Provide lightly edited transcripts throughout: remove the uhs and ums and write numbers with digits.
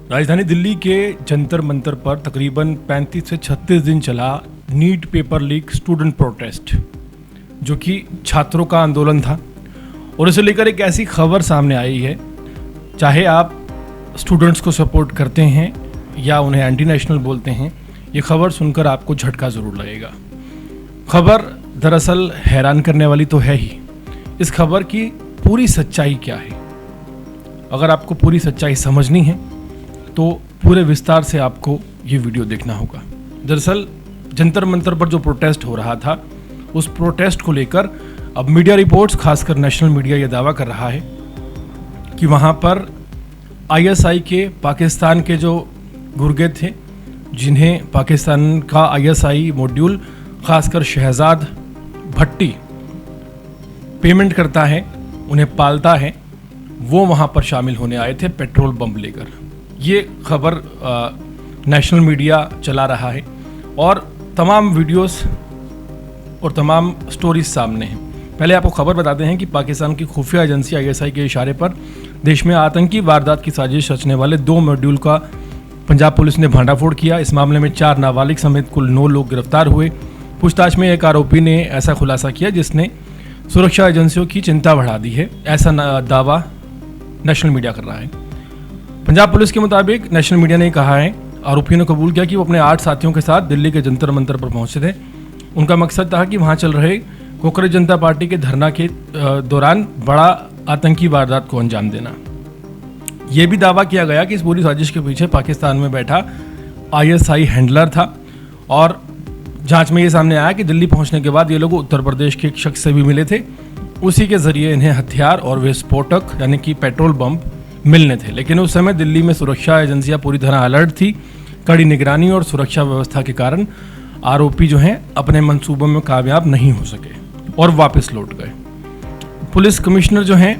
राजधानी दिल्ली के जंतर मंतर पर तकरीबन 35 से 36 दिन चला NEET paper leak student protest, जो कि छात्रों का आंदोलन था। और इसे लेकर एक ऐसी खबर सामने आई है, चाहे आप स्टूडेंट्स को सपोर्ट करते हैं या उन्हें एंटी नेशनल बोलते हैं, ये खबर सुनकर आपको झटका ज़रूर लगेगा। खबर दरअसल हैरान करने वाली तो है ही। इस खबर की पूरी सच्चाई क्या है, अगर आपको पूरी सच्चाई समझनी है तो पूरे विस्तार से आपको ये वीडियो देखना होगा। दरअसल जंतर मंतर पर जो प्रोटेस्ट हो रहा था, उस प्रोटेस्ट को लेकर अब मीडिया रिपोर्ट्स, खासकर नेशनल मीडिया, ये दावा कर रहा है कि वहाँ पर आईएसआई के पाकिस्तान के जो गुर्गे थे, जिन्हें पाकिस्तान का आईएसआई मॉड्यूल खासकर शहजाद भट्टी पेमेंट करता है, उन्हें पालता है, वो वहाँ पर शामिल होने आए थे पेट्रोल बम लेकर। ये खबर नेशनल मीडिया चला रहा है और तमाम वीडियोस और तमाम स्टोरीज सामने हैं। पहले आपको खबर बताते हैं कि पाकिस्तान की खुफिया एजेंसी आईएसआई के इशारे पर देश में आतंकी वारदात की साजिश रचने वाले 2 मॉड्यूल का पंजाब पुलिस ने भांडाफोड़ किया। इस मामले में 4 नाबालिग समेत कुल 9 लोग गिरफ्तार हुए। पूछताछ में एक आरोपी ने ऐसा खुलासा किया जिसने सुरक्षा एजेंसियों की चिंता बढ़ा दी है, ऐसा दावा नेशनल मीडिया कर रहा है। पंजाब पुलिस के मुताबिक नेशनल मीडिया ने कहा है, आरोपियों ने कबूल किया कि वो अपने 8 साथियों के साथ दिल्ली के जंतर मंतर पर पहुंचे थे। उनका मकसद था कि वहां चल रहे कांग्रेस जनता पार्टी के धरना के दौरान बड़ा आतंकी वारदात को अंजाम देना। यह भी दावा किया गया कि इस पूरी साजिश के पीछे पाकिस्तान में बैठा आईएसआई हैंडलर था। और जांच में ये सामने आया कि दिल्ली पहुंचने के बाद ये लोग उत्तर प्रदेश के एक शख्स से भी मिले थे, उसी के जरिए इन्हें हथियार और विस्फोटक यानी कि पेट्रोल बम मिलने थे। लेकिन उस समय दिल्ली में सुरक्षा एजेंसियां पूरी तरह अलर्ट थी। कड़ी निगरानी और सुरक्षा व्यवस्था के कारण आरोपी जो हैं अपने मंसूबों में कामयाब नहीं हो सके और वापस लौट गए। पुलिस कमिश्नर जो हैं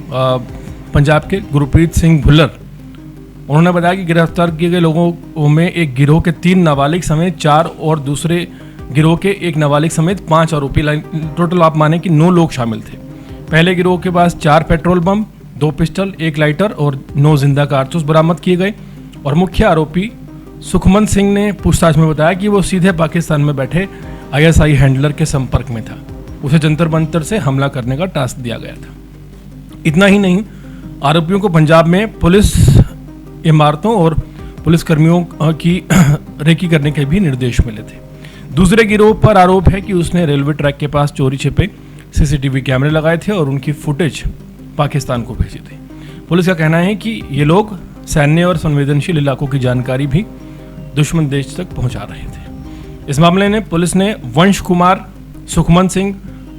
पंजाब के गुरप्रीत सिंह भुल्लर, उन्होंने बताया कि गिरफ्तार किए गए लोगों में एक गिरोह के 3 नाबालिग समेत 4 और दूसरे गिरोह के 1 नाबालिग समेत 5 आरोपी, टोटल आप माने कि 9 लोग शामिल थे। पहले गिरोह के पास 4 पेट्रोल बम, 2 पिस्टल, 1 लाइटर और 9 जिंदा कारतूस बरामद किए गए। और मुख्य आरोपी सुखमन सिंह ने पूछताछ में बताया कि वो सीधे पाकिस्तान में बैठे आईएसआई हैंडलर के संपर्क में था। उसे जंतर मंतर से हमला करने का टास्क दिया गया था। इतना ही नहीं, आरोपियों को पंजाब में पुलिस इमारतों और पुलिसकर्मियों की रेकी करने के भी निर्देश मिले थे। दूसरे गिरोह पर आरोप है कि उसने रेलवे ट्रैक के पास चोरी छिपे सीसीटीवी कैमरे लगाए थे और उनकी फुटेज पाकिस्तान को भेजी थी। पुलिस का कहना है कि ये लोग सैन्य और संवेदनशील इलाकों की जानकारी भी दुश्मन देश तक पहुंचा रहे थे। इस मामले में पुलिस ने वंश कुमार, सुखमन सिंह,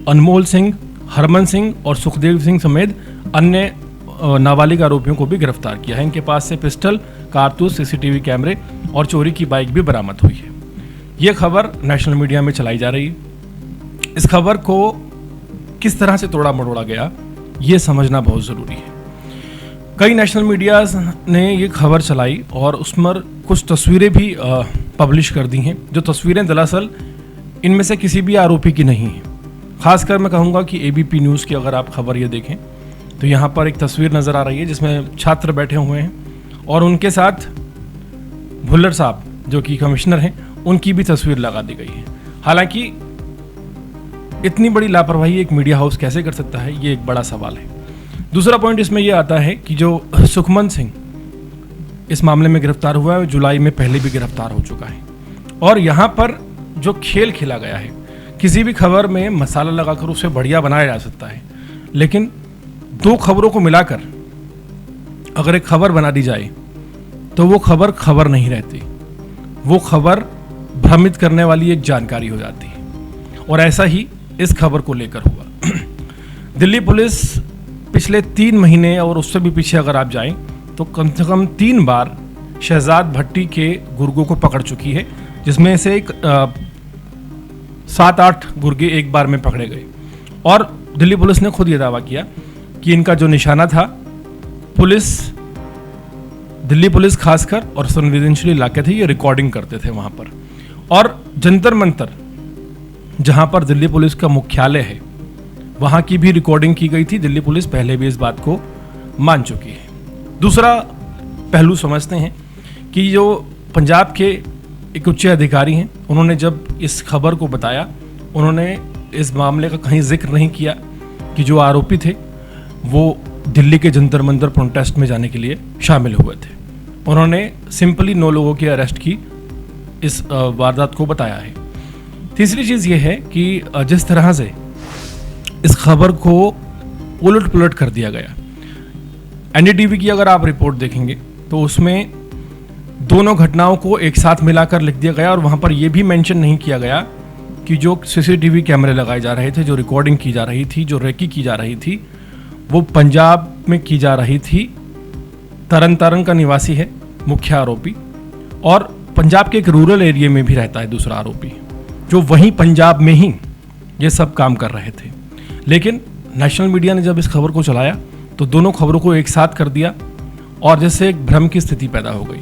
अनमोल सिंह, हरमन सिंह और सुखदेव सिंह समेत अन्य नाबालिग आरोपियों को भी गिरफ्तार किया है। इनके पास से पिस्टल, कारतूस, सीसीटीवी कैमरे और चोरी की बाइक भी बरामद हुई है। ये खबर नेशनल मीडिया में चलाई जा रही है। इस खबर को किस तरह से तोड़ा मरोड़ा गया, ये समझना बहुत ज़रूरी है। कई नेशनल मीडियाज़ ने ये खबर चलाई और उस पर कुछ तस्वीरें भी पब्लिश कर दी हैं, जो तस्वीरें दरअसल इनमें से किसी भी आरोपी की नहीं है। खासकर मैं कहूँगा कि एबीपी न्यूज़ की अगर आप खबर ये देखें तो यहाँ पर एक तस्वीर नज़र आ रही है जिसमें छात्र बैठे हुए हैं और उनके साथ भुल्लर साहब जो कि कमिश्नर हैं, उनकी भी तस्वीर लगा दी गई है। हालांकि इतनी बड़ी लापरवाही एक मीडिया हाउस कैसे कर सकता है, ये एक बड़ा सवाल है। दूसरा पॉइंट इसमें यह आता है कि जो सुखमन सिंह इस मामले में गिरफ्तार हुआ है, जुलाई में पहले भी गिरफ्तार हो चुका है। और यहाँ पर जो खेल खेला गया है, किसी भी खबर में मसाला लगाकर उसे बढ़िया बनाया जा सकता है, लेकिन 2 खबरों को मिलाकर अगर एक खबर बना दी जाए तो वो खबर खबर नहीं रहती, वो खबर भ्रमित करने वाली एक जानकारी हो जाती है। और ऐसा ही इस खबर को लेकर हुआ। दिल्ली पुलिस पिछले 3 महीने और उससे भी पीछे अगर आप जाएं तो कम से कम 3 बार शहजाद भट्टी के गुर्गों को पकड़ चुकी है, जिसमें से एक 7-8 गुर्गे एक बार में पकड़े गए। और दिल्ली पुलिस ने खुद ये दावा किया कि इनका जो निशाना था, दिल्ली पुलिस खासकर और संवेदनशील इलाके थे, ये रिकॉर्डिंग करते थे वहाँ पर। और जंतर मंतर जहाँ पर दिल्ली पुलिस का मुख्यालय है, वहाँ की भी रिकॉर्डिंग की गई थी। दिल्ली पुलिस पहले भी इस बात को मान चुकी है। दूसरा पहलू समझते हैं कि जो पंजाब के एक उच्च अधिकारी हैं, उन्होंने जब इस खबर को बताया, उन्होंने इस मामले का कहीं जिक्र नहीं किया कि जो आरोपी थे वो दिल्ली के जंतर मंतर प्रोटेस्ट में जाने के लिए शामिल हुए थे। उन्होंने सिंपली 9 लोगों की अरेस्ट की इस वारदात को बताया है। तीसरी चीज़ ये है कि जिस तरह से इस खबर को उलट पुलट कर दिया गया, एनडीटीवी की अगर आप रिपोर्ट देखेंगे तो उसमें दोनों घटनाओं को एक साथ मिलाकर लिख दिया गया और वहाँ पर यह भी मेंशन नहीं किया गया कि जो सीसीटीवी कैमरे लगाए जा रहे थे, जो रिकॉर्डिंग की जा रही थी, जो रेकी की जा रही थी, वो पंजाब में की जा रही थी। तरन तारण का निवासी है मुख्य आरोपी, और पंजाब के एक रूरल एरिया में भी रहता है दूसरा आरोपी, जो वहीं पंजाब में ही ये सब काम कर रहे थे। लेकिन नेशनल मीडिया ने जब इस खबर को चलाया तो दोनों खबरों को एक साथ कर दिया और जैसे एक भ्रम की स्थिति पैदा हो गई।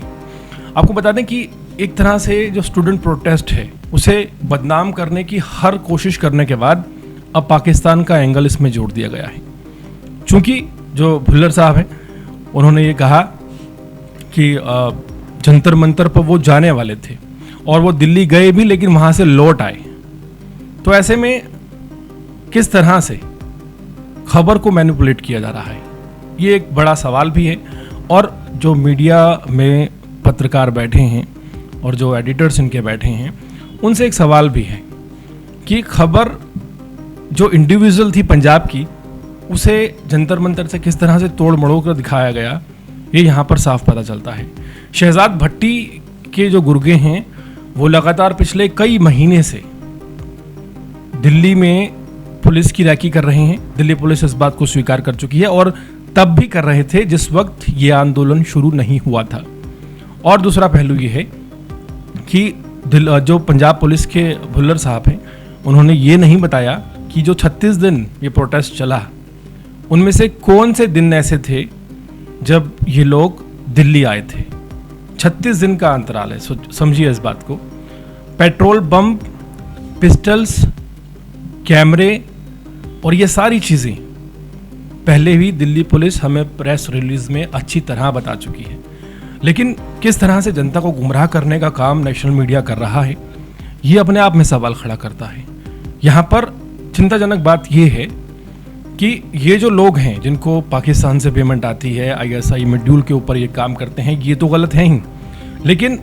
आपको बता दें कि एक तरह से जो स्टूडेंट प्रोटेस्ट है उसे बदनाम करने की हर कोशिश करने के बाद अब पाकिस्तान का एंगल इसमें जोड़ दिया गया है। चूँकि जो भुल्लर साहब हैं उन्होंने ये कहा कि जंतर मंतर पर वो जाने वाले थे और वो दिल्ली गए भी, लेकिन वहाँ से लौट आए। तो ऐसे में किस तरह से खबर को मैनिपुलेट किया जा रहा है, ये एक बड़ा सवाल भी है। और जो मीडिया में पत्रकार बैठे हैं और जो एडिटर्स इनके बैठे हैं, उनसे एक सवाल भी है कि खबर जो इंडिविजुअल थी पंजाब की, उसे जंतर मंतर से किस तरह से तोड़ मड़ोड़ कर दिखाया गया, ये यहाँ पर साफ पता चलता है। शहजाद भट्टी के जो गुर्गे हैं वो लगातार पिछले कई महीने से दिल्ली में पुलिस की रैकी कर रहे हैं। दिल्ली पुलिस इस बात को स्वीकार कर चुकी है और तब भी कर रहे थे जिस वक्त ये आंदोलन शुरू नहीं हुआ था। और दूसरा पहलू ये है कि जो पंजाब पुलिस के भुल्लर साहब हैं, उन्होंने ये नहीं बताया कि जो 36 दिन ये प्रोटेस्ट चला, उनमें से कौन से दिन ऐसे थे जब ये लोग दिल्ली आए थे। 36 दिन का अंतराल है, समझिए इस बात को। पेट्रोल बम, पिस्टल्स, कैमरे और ये सारी चीज़ें पहले भी दिल्ली पुलिस हमें प्रेस रिलीज में अच्छी तरह बता चुकी है। लेकिन किस तरह से जनता को गुमराह करने का काम नेशनल मीडिया कर रहा है, ये अपने आप में सवाल खड़ा करता है। यहाँ पर चिंताजनक बात ये है कि ये जो लोग हैं जिनको पाकिस्तान से पेमेंट आती है, ISI मॉड्यूल के ऊपर ये काम करते हैं, ये तो गलत है ही, लेकिन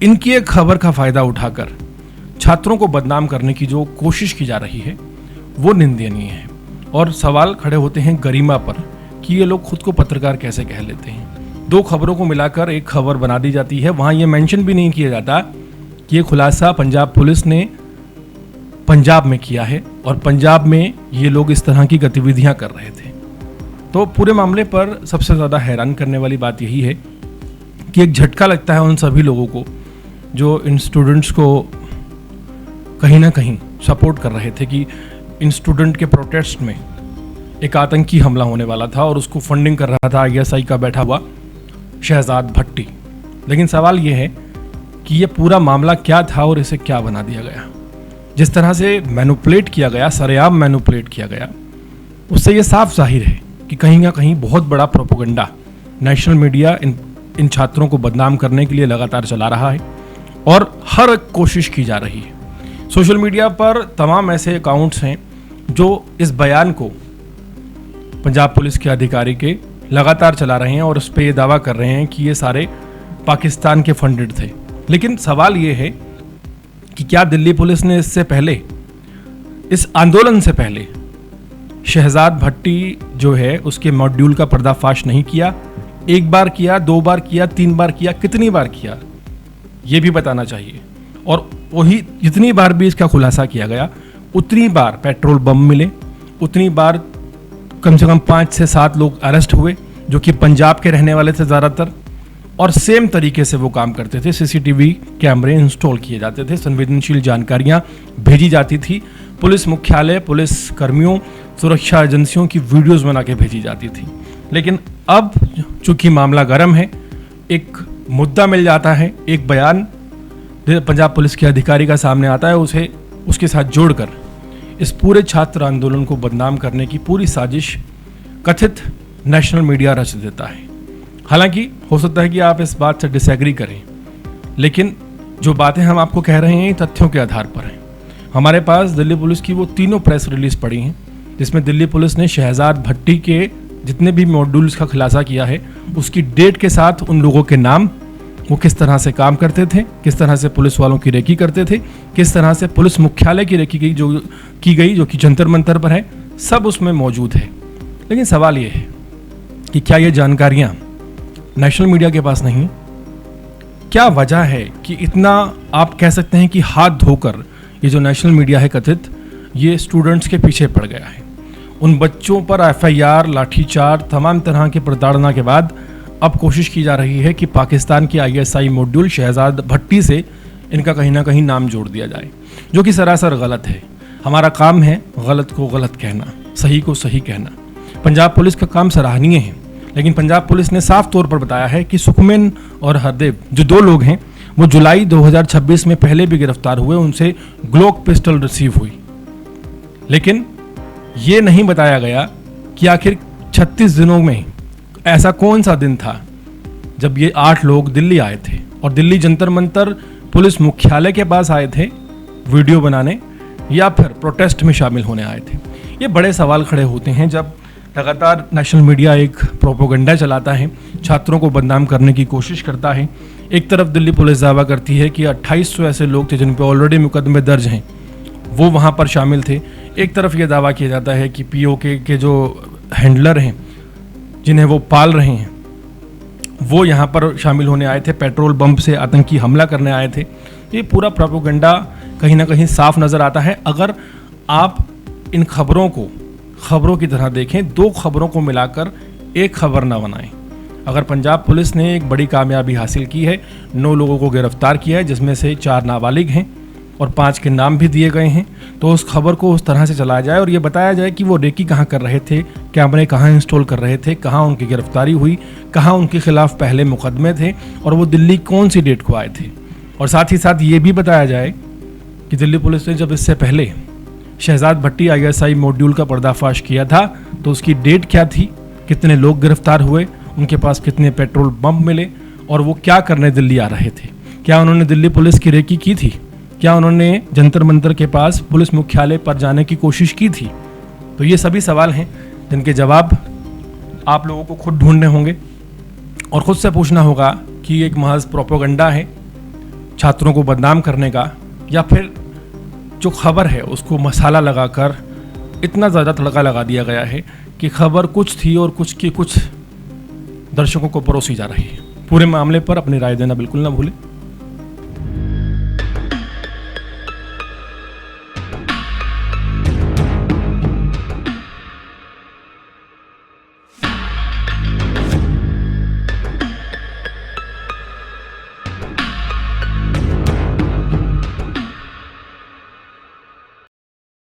इनकी एक खबर का फ़ायदा उठाकर छात्रों को बदनाम करने की जो कोशिश की जा रही है वो निंदनीय है। और सवाल खड़े होते हैं गरिमा पर कि ये लोग खुद को पत्रकार कैसे कह लेते हैं। 2 खबरों को मिलाकर एक खबर बना दी जाती है, वहाँ ये मेंशन भी नहीं किया जाता कि ये खुलासा पंजाब पुलिस ने पंजाब में किया है और पंजाब में ये लोग इस तरह की गतिविधियां कर रहे थे। तो पूरे मामले पर सबसे ज़्यादा हैरान करने वाली बात यही है कि एक झटका लगता है उन सभी लोगों को जो इन स्टूडेंट्स को कहीं ना कहीं सपोर्ट कर रहे थे कि इन स्टूडेंट के प्रोटेस्ट में एक आतंकी हमला होने वाला था और उसको फंडिंग कर रहा था ISI का बैठा हुआ शहजाद भट्टी। लेकिन सवाल ये है कि ये पूरा मामला क्या था और इसे क्या बना दिया गया। जिस तरह से मैनिपुलेट किया गया, सरेआम मैनिपुलेट किया गया, उससे ये साफ जाहिर है कि कहीं ना कहीं बहुत बड़ा प्रोपेगेंडा नेशनल मीडिया इन छात्रों को बदनाम करने के लिए लगातार चला रहा है और हर कोशिश की जा रही है। सोशल मीडिया पर तमाम ऐसे अकाउंट्स हैं जो इस बयान को पंजाब पुलिस के अधिकारी के लगातार चला रहे हैं और उस पर ये दावा कर रहे हैं कि ये सारे पाकिस्तान के फंडेड थे। लेकिन सवाल ये है कि क्या दिल्ली पुलिस ने इससे पहले, इस आंदोलन से पहले शहजाद भट्टी जो है उसके मॉड्यूल का पर्दाफाश नहीं किया? 1 बार किया, 2 बार किया, 3 बार किया, कितनी बार किया, ये भी बताना चाहिए। और वही जितनी बार भी इसका खुलासा किया गया, उतनी बार पेट्रोल बम मिले, उतनी बार कम से कम 5 से 7 लोग अरेस्ट हुए जो कि पंजाब के रहने वाले थे ज़्यादातर, और सेम तरीके से वो काम करते थे। CCTV कैमरे इंस्टॉल किए जाते थे, संवेदनशील जानकारियाँ भेजी जाती थी, पुलिस मुख्यालय, पुलिस कर्मियों, सुरक्षा एजेंसियों की वीडियोस बना के भेजी जाती थी। लेकिन अब चूंकि मामला गर्म है, एक मुद्दा मिल जाता है, एक बयान पंजाब पुलिस के अधिकारी का सामने आता है, उसे उसके साथ जोड़कर इस पूरे छात्र आंदोलन को बदनाम करने की पूरी साजिश कथित नेशनल मीडिया रच देता है। हालांकि हो सकता है कि आप इस बात से डिसएग्री करें, लेकिन जो बातें हम आपको कह रहे हैं तथ्यों के आधार पर हैं। हमारे पास दिल्ली पुलिस की वो तीनों प्रेस रिलीज पड़ी हैं जिसमें दिल्ली पुलिस ने शहजाद भट्टी के जितने भी मॉड्यूल्स का खुलासा किया है उसकी डेट के साथ उन लोगों के नाम, वो किस तरह से काम करते थे, किस तरह से पुलिस वालों की रेकी करते थे, किस तरह से पुलिस मुख्यालय की रेकी की गई जो कि जंतर मंतर पर है, सब उसमें मौजूद है। लेकिन सवाल ये है कि क्या ये जानकारियाँ नेशनल मीडिया के पास नहीं? क्या वजह है कि इतना आप कह सकते हैं कि हाथ धोकर ये जो नेशनल मीडिया है कथित, ये स्टूडेंट्स के पीछे पड़ गया है? उन बच्चों पर एफआईआर, लाठीचार्ज, तमाम तरह की प्रताड़ना के बाद अब कोशिश की जा रही है कि पाकिस्तान की आईएसआई मॉड्यूल शहजाद भट्टी से इनका कहीं ना कहीं नाम जोड़ दिया जाए, जो कि सरासर गलत है। हमारा काम है गलत को गलत कहना, सही को सही कहना। पंजाब पुलिस का काम सराहनीय है, लेकिन पंजाब पुलिस ने साफ तौर पर बताया है कि सुखमेन और हरदेव जो दो लोग हैं वो जुलाई 2026 में पहले भी गिरफ्तार हुए, उनसे ग्लोक पिस्टल रिसीव हुई। लेकिन ये नहीं बताया गया कि आखिर 36 दिनों में ऐसा कौन सा दिन था जब ये 8 लोग दिल्ली आए थे और दिल्ली जंतर मंतर पुलिस मुख्यालय के पास आए थे वीडियो बनाने या फिर प्रोटेस्ट में शामिल होने आए थे। ये बड़े सवाल खड़े होते हैं जब लगातार नेशनल मीडिया एक प्रोपोगंडा चलाता है, छात्रों को बदनाम करने की कोशिश करता है। एक तरफ दिल्ली पुलिस दावा करती है कि 2800 ऐसे लोग थे जिन पर ऑलरेडी मुकदमे दर्ज हैं, वो वहाँ पर शामिल थे। एक तरफ ये दावा किया जाता है कि पीओके के जो हैंडलर हैं जिन्हें वो पाल रहे हैं वो यहाँ पर शामिल होने आए थे, पेट्रोल बम से आतंकी हमला करने आए थे। ये पूरा प्रोपोगंडा कहीं ना कहीं साफ नज़र आता है अगर आप इन खबरों को खबरों की तरह देखें, दो खबरों को मिलाकर एक खबर ना बनाएं। अगर पंजाब पुलिस ने एक बड़ी कामयाबी हासिल की है, 9 लोगों को गिरफ्तार किया है जिसमें से 4 नाबालिग हैं और 5 के नाम भी दिए गए हैं, तो उस खबर को उस तरह से चलाया जाए और ये बताया जाए कि वो रेकी कहाँ कर रहे थे, कैमरे कहाँ इंस्टॉल कर रहे थे, कहाँ उनकी गिरफ्तारी हुई, कहाँ उनके खिलाफ पहले मुकदमे थे और वो दिल्ली कौन सी डेट को आए थे। और साथ ही साथ ये भी बताया जाए कि दिल्ली पुलिस ने जब इससे पहले शहजाद भट्टी आईएसआई मॉड्यूल का पर्दाफाश किया था तो उसकी डेट क्या थी, कितने लोग गिरफ्तार हुए, उनके पास कितने पेट्रोल बम मिले और वो क्या करने दिल्ली आ रहे थे। क्या उन्होंने दिल्ली पुलिस की रेकी की थी? क्या उन्होंने जंतर मंतर के पास पुलिस मुख्यालय पर जाने की कोशिश की थी? तो ये सभी सवाल हैं जिनके जवाब आप लोगों को खुद ढूंढने होंगे और ख़ुद से पूछना होगा कि एक महज प्रोपोगंडा है छात्रों को बदनाम करने का, या फिर जो खबर है उसको मसाला लगाकर इतना ज़्यादा तड़का लगा दिया गया है कि खबर कुछ थी और कुछ की कुछ दर्शकों को परोसी जा रही है। पूरे मामले पर अपनी राय देना बिल्कुल ना भूलें।